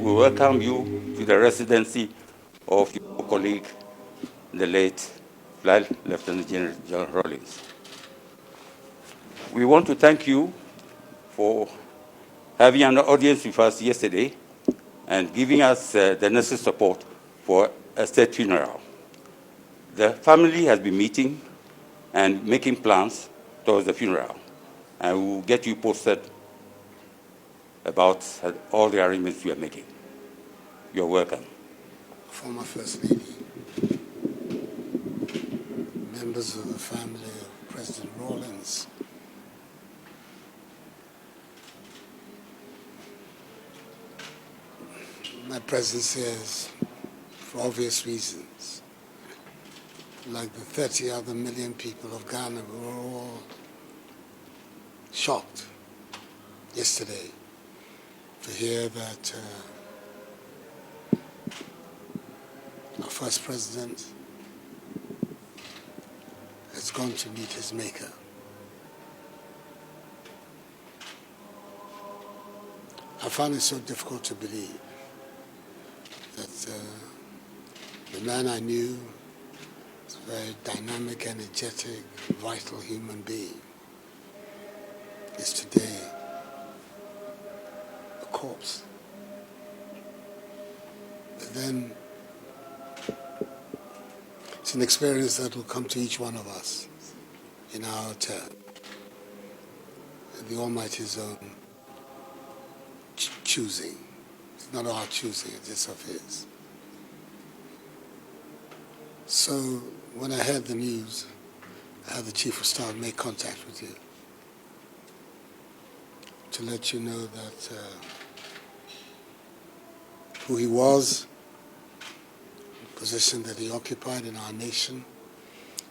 we welcome you to the residency of your colleague, the late Flight Lieutenant General Rawlings. We want to thank you for having an audience with us yesterday and giving us the necessary support for a state funeral. The family has been meeting and making plans towards the funeral, and we will get you posted about all the arrangements we are making. You're welcome. Former First Lady, members of the family of President Rawlings, my presence here is for obvious reasons. Like the 30 other million people of Ghana, we were all shocked yesterday to hear that our first president has gone to meet his maker. I found it so difficult to believe that the man I knew was a very dynamic, energetic, vital human being is today a corpse. But then it's an experience that will come to each one of us in our turn. The Almighty's own choosing. It's not our choosing, it is of His. So when I heard the news, I had the Chief of Staff make contact with you to let you know that who he was, the position that he occupied in our nation,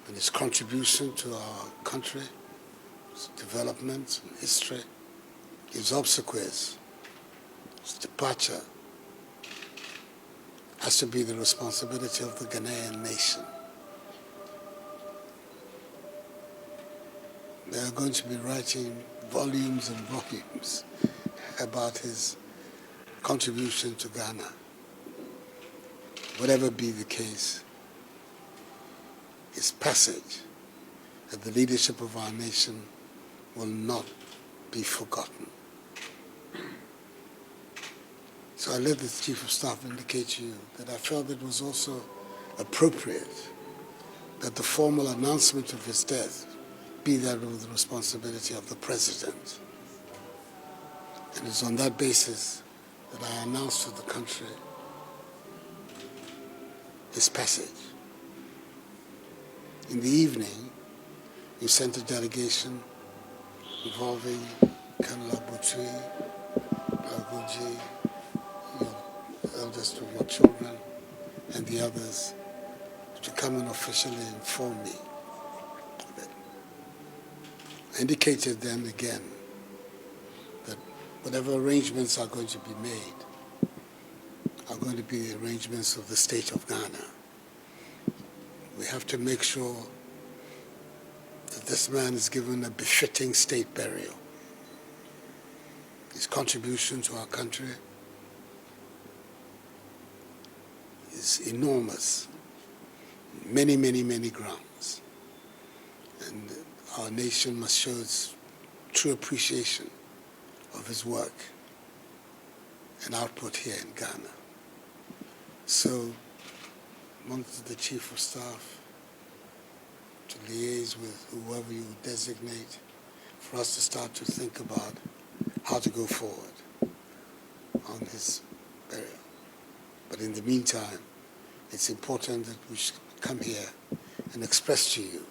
and his contribution to our country, his development and history, his obsequies, his departure, has to be the responsibility of the Ghanaian nation. They are going to be writing volumes and volumes about his contribution to Ghana. Whatever be the case, his passage at the leadership of our nation will not be forgotten. So I let the Chief of Staff indicate to you that I felt it was also appropriate that the formal announcement of his death be that of the responsibility of the President. And it's on that basis that I announced to the country his passage. In the evening, you sent a delegation involving Colonel Abutui, Aguji, your eldest of your children, and the others to come and officially inform me of it. I indicated then again that whatever arrangements are going to be made are going to be the arrangements of the state of Ghana. We have to make sure that this man is given a befitting state burial. His contribution to our country is enormous, many, many, many grounds. And our nation must show its true appreciation of his work and output here in Ghana. So, amongst the Chief of Staff, to liaise with whoever you designate, for us to start to think about how to go forward on his burial. But in the meantime, it's important that we should come here and express to you,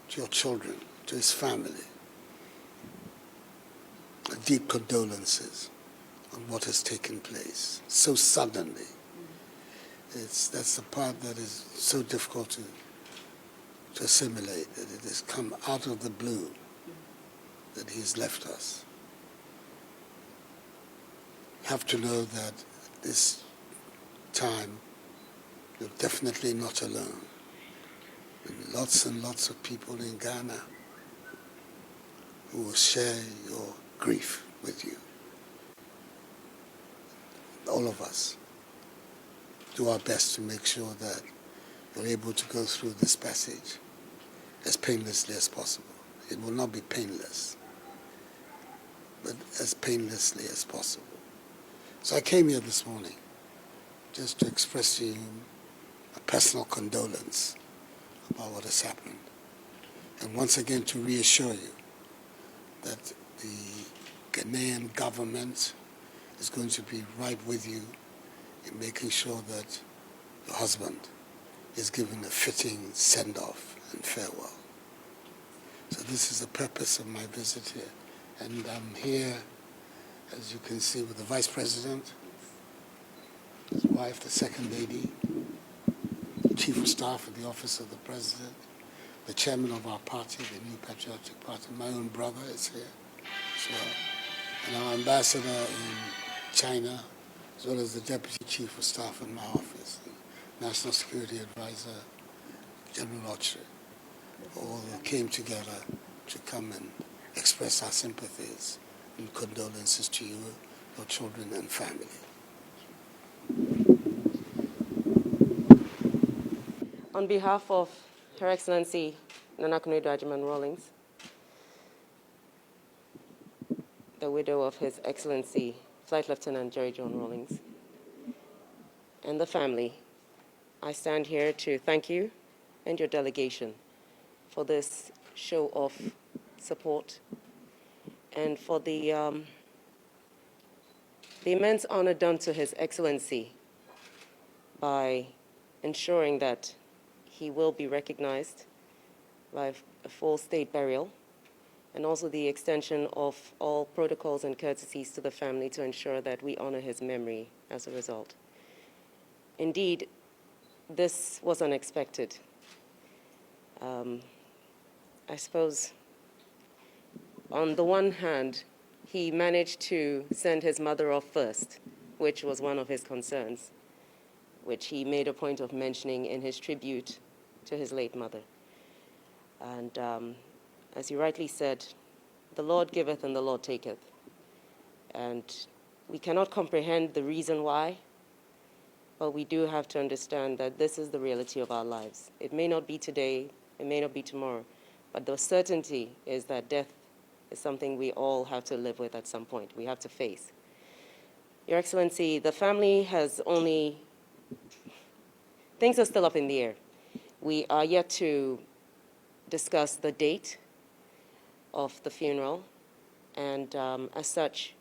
to your children, to his family, deep condolences on what has taken place so suddenly. That's the part that is so difficult to assimilate, that it has come out of the blue, that he's left us. You have to know that this time you're definitely not alone. Lots and lots of people in Ghana who will share your grief with you. all of us do our best to make sure that we're able to go through this passage as painlessly as possible. It will not be painless, but as painlessly as possible. So I came here this morning just to express to you a personal condolence about what has happened, and once again to reassure you that the Ghanaian government is going to be right with you in making sure that your husband is given a fitting send-off and farewell. So this is the purpose of my visit here. And I'm here, as you can see, with the Vice President, his wife, the Second Lady, Chief of Staff at the Office of the President, the Chairman of our party, the New Patriotic Party, my own brother is here as well, and our Ambassador in China, as well as the Deputy Chief of Staff in my office, National Security Advisor, General Ochre. All came together to come and express our sympathies and condolences to you, your children and family. On behalf of Her Excellency Nana Akufo-Addo, the widow of His Excellency Flight Lieutenant Jerry John Rawlings, and the family, I stand here to thank you and your delegation for this show of support and for the immense honor done to His Excellency by ensuring that he will be recognized by a full state burial, and also the extension of all protocols and courtesies to the family to ensure that we honor his memory as a result. Indeed, this was unexpected. I suppose, on the one hand, he managed to send his mother off first, which was one of his concerns, which he made a point of mentioning in his tribute to his late mother. And as you rightly said, the Lord giveth and the Lord taketh. And we cannot comprehend the reason why, but we do have to understand that this is the reality of our lives. It may not be today, it may not be tomorrow, but the certainty is that death is something we all have to live with at some point. We have to face. Your Excellency, the family has only, things are still up in the air. We are yet to discuss the date of the funeral, and as such,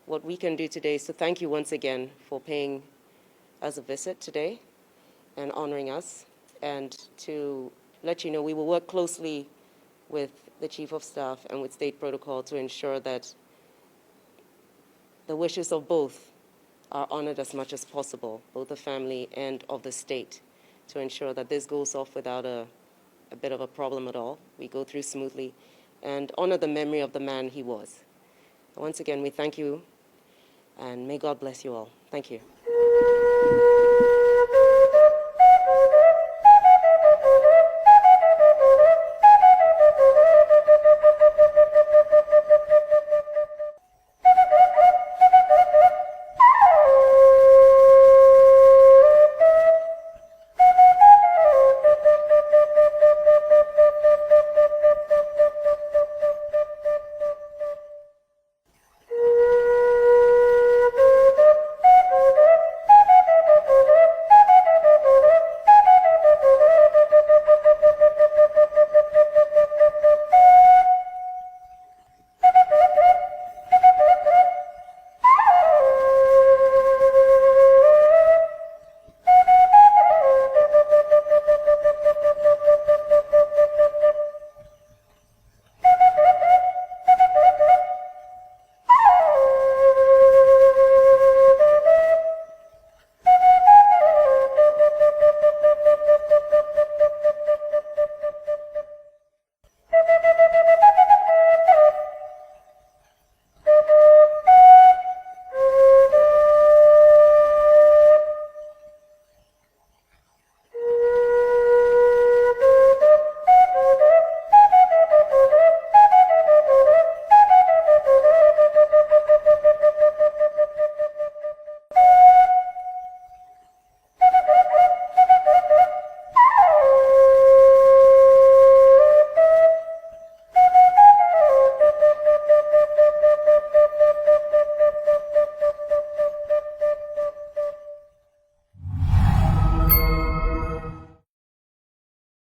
what we can do today is to thank you once again for paying us a visit today and honoring us, and to let you know we will work closely with the Chief of Staff and with State Protocol to ensure that the wishes of both are honored as much as possible, both the family and of the state, to ensure that this goes off without a bit of a problem at all. We go through smoothly and honor the memory of the man he was. Once again, we thank you, and may God bless you all. Thank you.